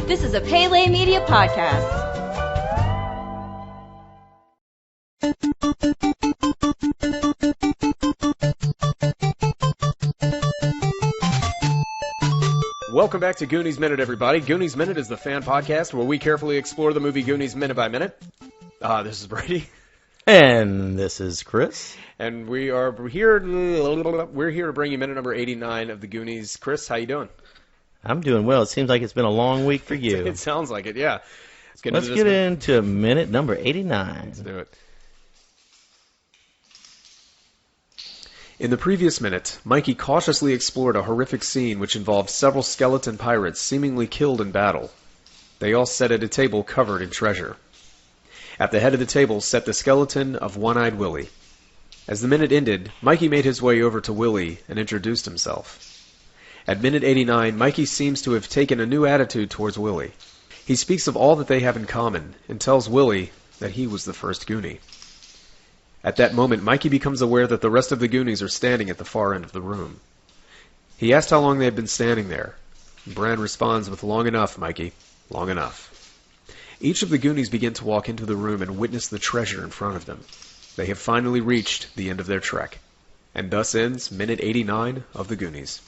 This is a Pele Media podcast. Welcome back to Goonies Minute, everybody. Goonies Minute is the fan podcast where we carefully explore the movie Goonies minute by minute. This is Brady. And this is Chris. And we're here to bring you minute number 89 of the Goonies. Chris, how you doing? I'm doing well. It seems like it's been a long week for you. It sounds like it, yeah. Let's get into minute number 89. Let's do it. In the previous minute, Mikey cautiously explored a horrific scene which involved several skeleton pirates seemingly killed in battle. They all sat at a table covered in treasure. At the head of the table sat the skeleton of One-Eyed Willie. As the minute ended, Mikey made his way over to Willie and introduced himself. At minute 89, Mikey seems to have taken a new attitude towards Willie. He speaks of all that they have in common and tells Willie that he was the first Goonie. At that moment, Mikey becomes aware that the rest of the Goonies are standing at the far end of the room. He asks how long they had been standing there. Bran responds with, "Long enough, Mikey. Long enough." Each of the Goonies begin to walk into the room and witness the treasure in front of them. They have finally reached the end of their trek. And thus ends minute 89 of the Goonies.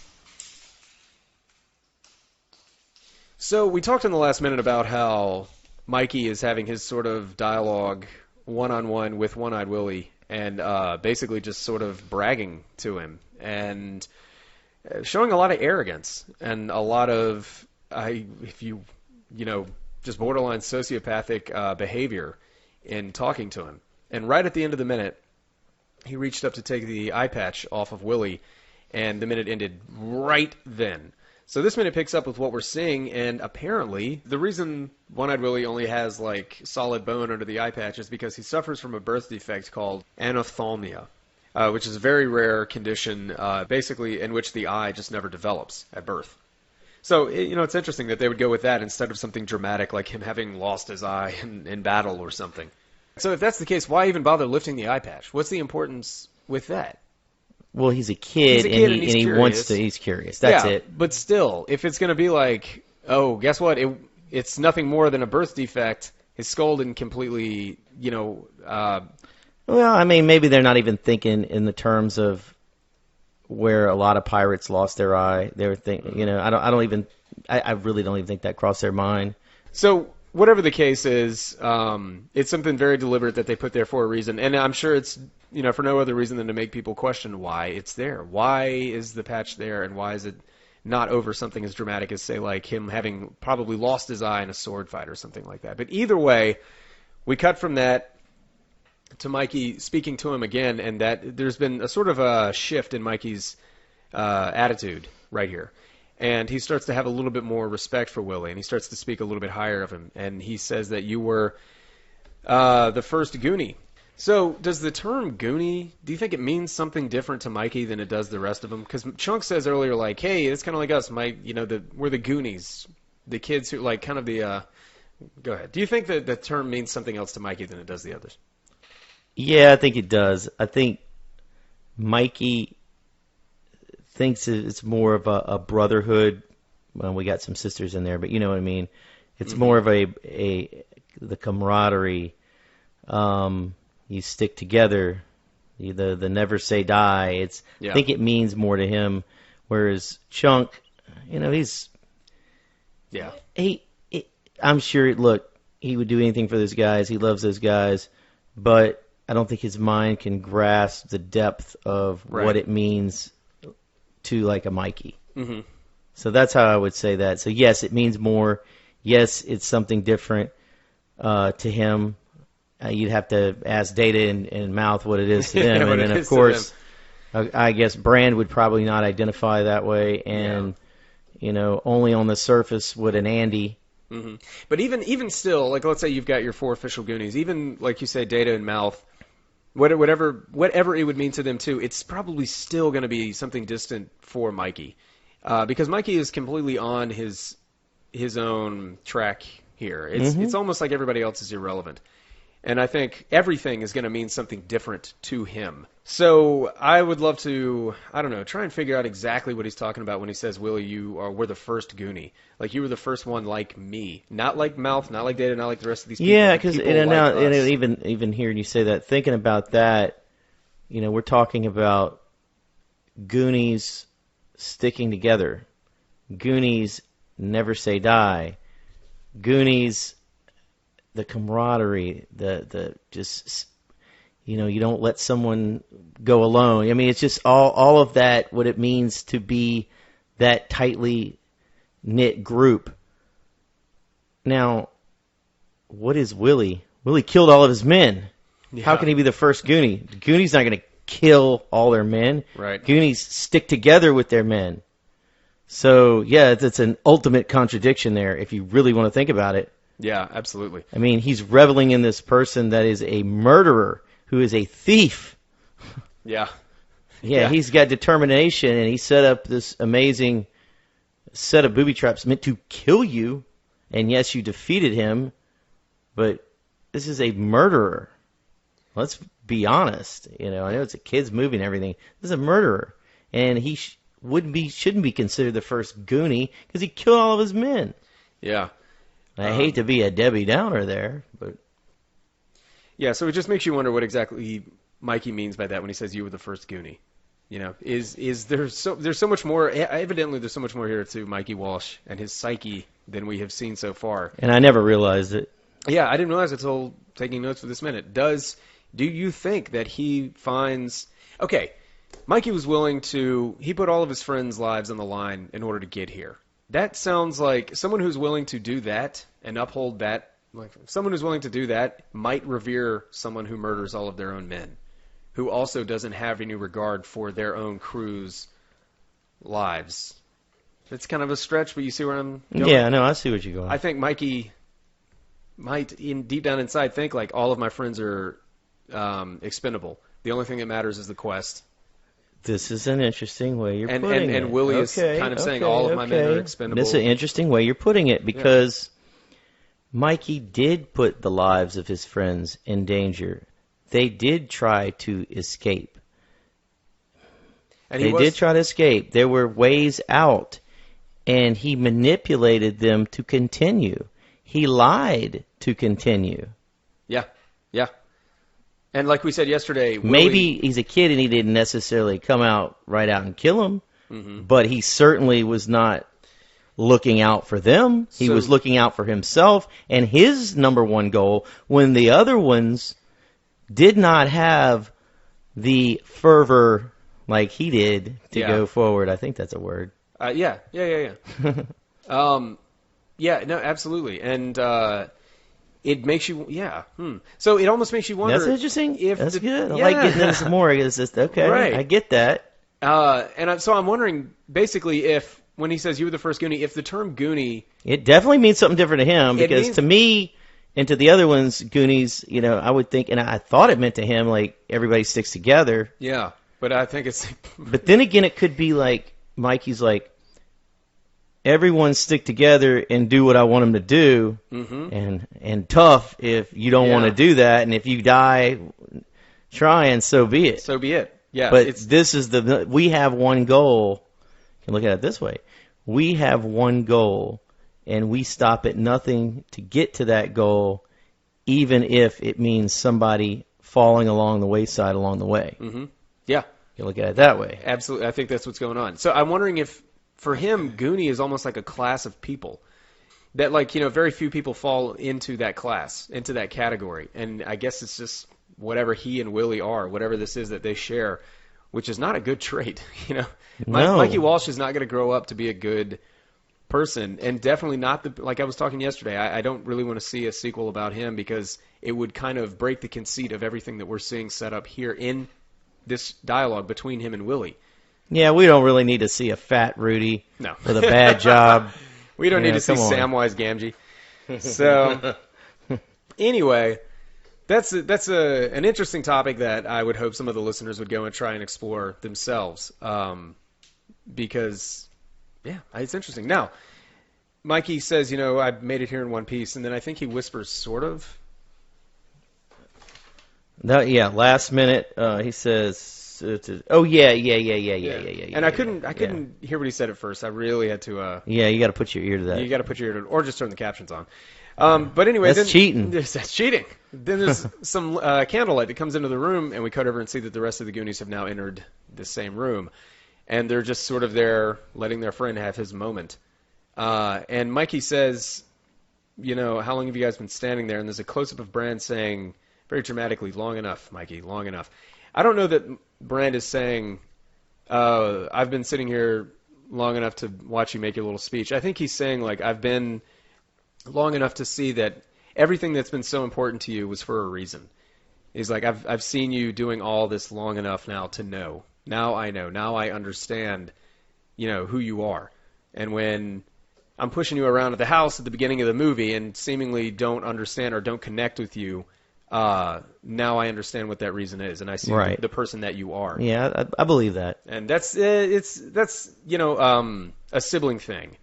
So we talked in the last minute about how Mikey is having his sort of dialogue one-on-one with One-Eyed Willie and basically just sort of bragging to him and showing a lot of arrogance and a lot of, just borderline sociopathic behavior in talking to him. And right at the end of the minute, he reached up to take the eye patch off of Willie, and the minute ended right then. So this minute picks up with what we're seeing, and apparently the reason One-Eyed Willie only has solid bone under the eye patch is because he suffers from a birth defect called anophthalmia, which is a very rare condition, basically in which the eye just never develops at birth. So, it's interesting that they would go with that instead of something dramatic like him having lost his eye in battle or something. So if that's the case, why even bother lifting the eye patch? What's the importance with that? Well, he's a kid, and he's curious. That's it. But still, if it's going to be like, oh, guess what? It's nothing more than a birth defect. His skull didn't completely, Well, I mean, maybe they're not even thinking in the terms of where a lot of pirates lost their eye. They were thinking, I really don't even think that crossed their mind. So whatever the case is, it's something very deliberate that they put there for a reason, and I'm sure it's for no other reason than to make people question why it's there. Why is the patch there, and why is it not over something as dramatic as, say, like him having probably lost his eye in a sword fight or something like that? But either way, we cut from that to Mikey speaking to him again, and that there's been a sort of a shift in Mikey's attitude right here. And he starts to have a little bit more respect for Willie, and he starts to speak a little bit higher of him. And he says that you were the first Goonie. So does the term Goonie, do you think it means something different to Mikey than it does the rest of them? Because Chunk says earlier, hey, it's kind of like us, Mike. We're the Goonies, the kids who kind of the. Go ahead. Do you think that the term means something else to Mikey than it does the others? Yeah, I think it does. I think Mikey thinks it's more of a brotherhood. Well, we got some sisters in there, but you know what I mean. It's more of the camaraderie. You stick together. The never say die. I think it means more to him. Whereas Chunk, he's I'm sure. Look, he would do anything for those guys. He loves those guys, but I don't think his mind can grasp the depth of what it means to like a Mikey. Mm-hmm. So that's how I would say that. So yes, it means more. Yes, it's something different to him. You'd have to ask Data and Mouth what it is to them. And then, of course, I guess Brand would probably not identify that way. And, only on the surface would an Andy. Mm-hmm. But even still, let's say you've got your 4 official Goonies, even like you say, Data and Mouth, whatever it would mean to them too, it's probably still going to be something distant for Mikey, because Mikey is completely on his own track here. It's almost like everybody else is irrelevant. And I think everything is going to mean something different to him. So I would love to, I don't know, try and figure out exactly what he's talking about when he says, Willie, were the first Goonie. Like, you were the first one like me. Not like Mouth, not like Data, not like the rest of these people. Yeah, because like even hearing you say that, thinking about that, we're talking about Goonies sticking together. Goonies never say die. Goonies, the camaraderie, the just, you don't let someone go alone. I mean, it's just all of that, what it means to be that tightly knit group. Now, what is Willie? Willie killed all of his men. Yeah. How can he be the first Goonie? The Goonies not going to kill all their men. Right. Goonies stick together with their men. So, yeah, it's an ultimate contradiction there if you really want to think about it. Yeah, absolutely. I mean, he's reveling in this person that is a murderer, who is a thief. Yeah. Yeah, he's got determination, and he set up this amazing set of booby traps meant to kill you. And yes, you defeated him, but this is a murderer. Let's be honest. I know it's a kid's movie and everything. This is a murderer, and he shouldn't be considered the first Goonie because he killed all of his men. Yeah. I hate to be a Debbie Downer there, but yeah. So it just makes you wonder what exactly Mikey means by that when he says you were the first Goonie. Is there's so much more? Evidently, there's so much more here to Mikey Walsh and his psyche than we have seen so far. And I never realized it. Yeah, I didn't realize it until taking notes for this minute. Do you think that he finds... Okay, Mikey was willing to... He put all of his friends' lives on the line in order to get here. That sounds like someone who's willing to do that and uphold that... Like someone who's willing to do that might revere someone who murders all of their own men, who also doesn't have any regard for their own crew's lives. It's kind of a stretch, but you see where I'm going? Yeah, no, I see what you're going. I think Mikey might, deep down inside, think like all of my friends are expendable. The only thing that matters is the quest. This is an interesting way you're putting it. And Willie is kind of saying all of my men are expendable. This is an interesting way you're putting it because Mikey did put the lives of his friends in danger. They did try to escape. They did try to escape. There were ways out, and he manipulated them to continue. He lied to continue. Yeah. And like we said yesterday... Maybe he's a kid and he didn't necessarily come out right out and kill him, but he certainly was not looking out for them. He was looking out for himself and his number one goal when the other ones did not have the fervor like he did to go forward. I think that's a word. Yeah. Yeah, no, absolutely. And it makes you, So it almost makes you wonder. That's interesting. That's good. I Yeah. like getting into some more. It's just, okay, Right. I get that. So I'm wondering, basically, if, when he says you were the first Goonie, if the term Goonie... It definitely means something different to him, because to me and to the other ones, Goonies, I would think, and I thought it meant to him, like, everybody sticks together. Yeah, but I think it's... But then again, it could be like, Mikey's like, everyone stick together and do what I want them to do, and tough if you don't want to do that, and if you die trying, so be it. So be it. Yeah. But this is we have one goal. You can look at it this way. We have one goal, and we stop at nothing to get to that goal, even if it means somebody falling along the wayside along the way. Yeah. You look at it that way. Absolutely. I think that's what's going on. So I'm wondering if, for him, Goonie is almost like a class of people that, like, very few people fall into that class, into that category. And I guess it's just whatever he and Willie are, whatever this is that they share, which is not a good trait. No. Mikey Walsh is not going to grow up to be a good person, and definitely not like I was talking yesterday. I don't really want to see a sequel about him because it would kind of break the conceit of everything that we're seeing set up here in this dialogue between him and Willie. Yeah, we don't really need to see a fat Rudy with a bad job. We don't need to see Samwise Gamgee. So, anyway, that's an interesting topic that I would hope some of the listeners would go and try and explore themselves. Because, it's interesting. Now, Mikey says, I made it here in one piece, and then I think he whispers, sort of. No, yeah, last minute. He says, "Oh yeah." And I couldn't hear what he said at first. I really had to. Yeah, you got to put your ear to that. You got to put your ear to, or just turn the captions on. But anyway, That's cheating. That's cheating. Then there's some candlelight that comes into the room, and we cut over and see that the rest of the Goonies have now entered the same room, and they're just sort of there, letting their friend have his moment. And Mikey says, how long have you guys been standing there? And there's a close-up of Brand saying, very dramatically, long enough, Mikey, long enough. I don't know that Brand is saying, I've been sitting here long enough to watch you make your little speech. I think he's saying, like, I've been long enough to see that everything that's been so important to you was for a reason. He's like, I've seen you doing all this long enough now to know. Now I know. Now I understand, who you are. And when I'm pushing you around at the house at the beginning of the movie and seemingly don't understand or don't connect with you, now I understand what that reason is, and I see the person that you are. Yeah, I believe that. And that's a sibling thing.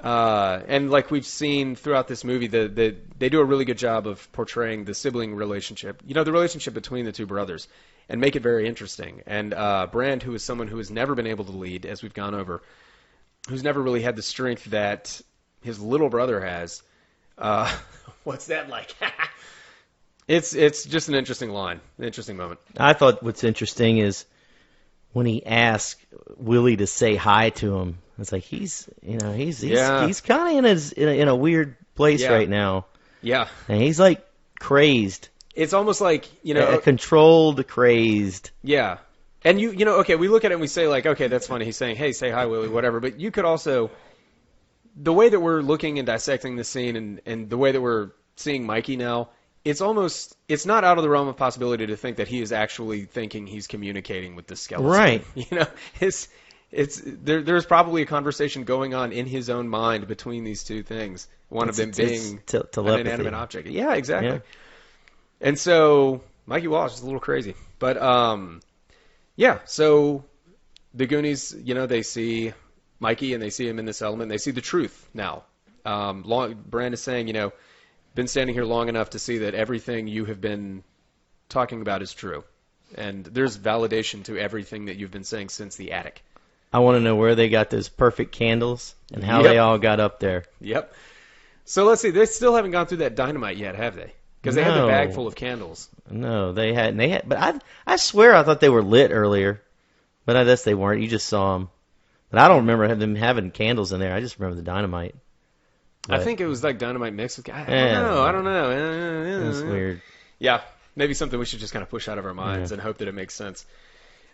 And like we've seen throughout this movie, they do a really good job of portraying the sibling relationship, the relationship between the two brothers, and make it very interesting. And Brand, who is someone who has never been able to lead, as we've gone over, who's never really had the strength that his little brother has. What's that like? It's just an interesting line, an interesting moment. I thought what's interesting is when he asked Willie to say hi to him. It's like he's kind of in a weird place right now. Yeah, and he's like crazed. It's almost like controlled, crazed. Yeah. And okay, we look at it and we say, like, okay, that's funny. He's saying, hey, say hi, Willie, whatever. But you could also, the way that we're looking and dissecting the scene and the way that we're seeing Mikey now, it's not out of the realm of possibility to think that he is actually thinking he's communicating with the skeleton. Right. There's probably a conversation going on in his own mind between these two things. One of them being an inanimate object. Yeah, exactly. Yeah. And so Mikey Walsh is a little crazy. But, yeah, so the Goonies, they see Mikey and they see him in this element. They see the truth now. Brand is saying, been standing here long enough to see that everything you have been talking about is true. And there's validation to everything that you've been saying since the attic. I want to know where they got those perfect candles and how they all got up there. Yep. So let's see. They still haven't gone through that dynamite yet, have they? Because they had the bag full of candles. No, they had. But I swear I thought they were lit earlier. But I guess they weren't. You just saw them. But I don't remember them having candles in there. I just remember the dynamite. But I think it was like dynamite mixed with... I don't know. That's weird. Yeah. Maybe something we should just kind of push out of our minds and hope that it makes sense.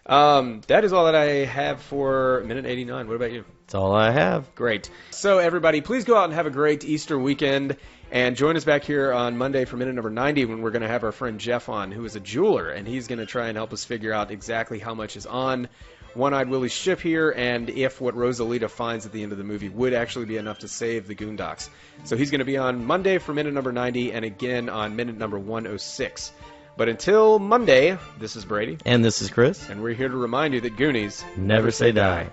That is all that I have for minute 89. What about you? That's all I have. Great. So, everybody, please go out and have a great Easter weekend. And join us back here on Monday for minute number 90 when we're going to have our friend Jeff on, who is a jeweler. And he's going to try and help us figure out exactly how much is on One-Eyed Willie's ship here and if what Rosalita finds at the end of the movie would actually be enough to save the Goondocks. So he's going to be on Monday for minute number 90 and again on minute number 106. But until Monday, this is Brady. And this is Chris. And we're here to remind you that Goonies never say die.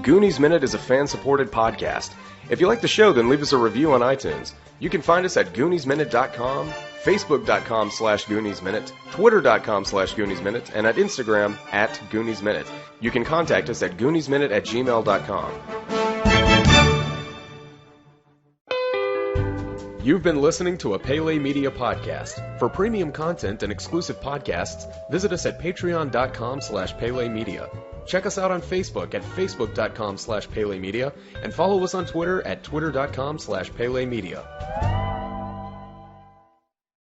Goonies Minute is a fan-supported podcast. If you like the show, then leave us a review on iTunes. You can find us at GooniesMinute.com, Facebook.com/GooniesMinute, Twitter.com/GooniesMinute, and at Instagram @GooniesMinute. You can contact us at GooniesMinute@gmail.com. You've been listening to a Pele Media podcast. For premium content and exclusive podcasts, visit us at patreon.com/Pele Media. Check us out on Facebook at facebook.com/Pele Media and follow us on Twitter at twitter.com/Pele Media.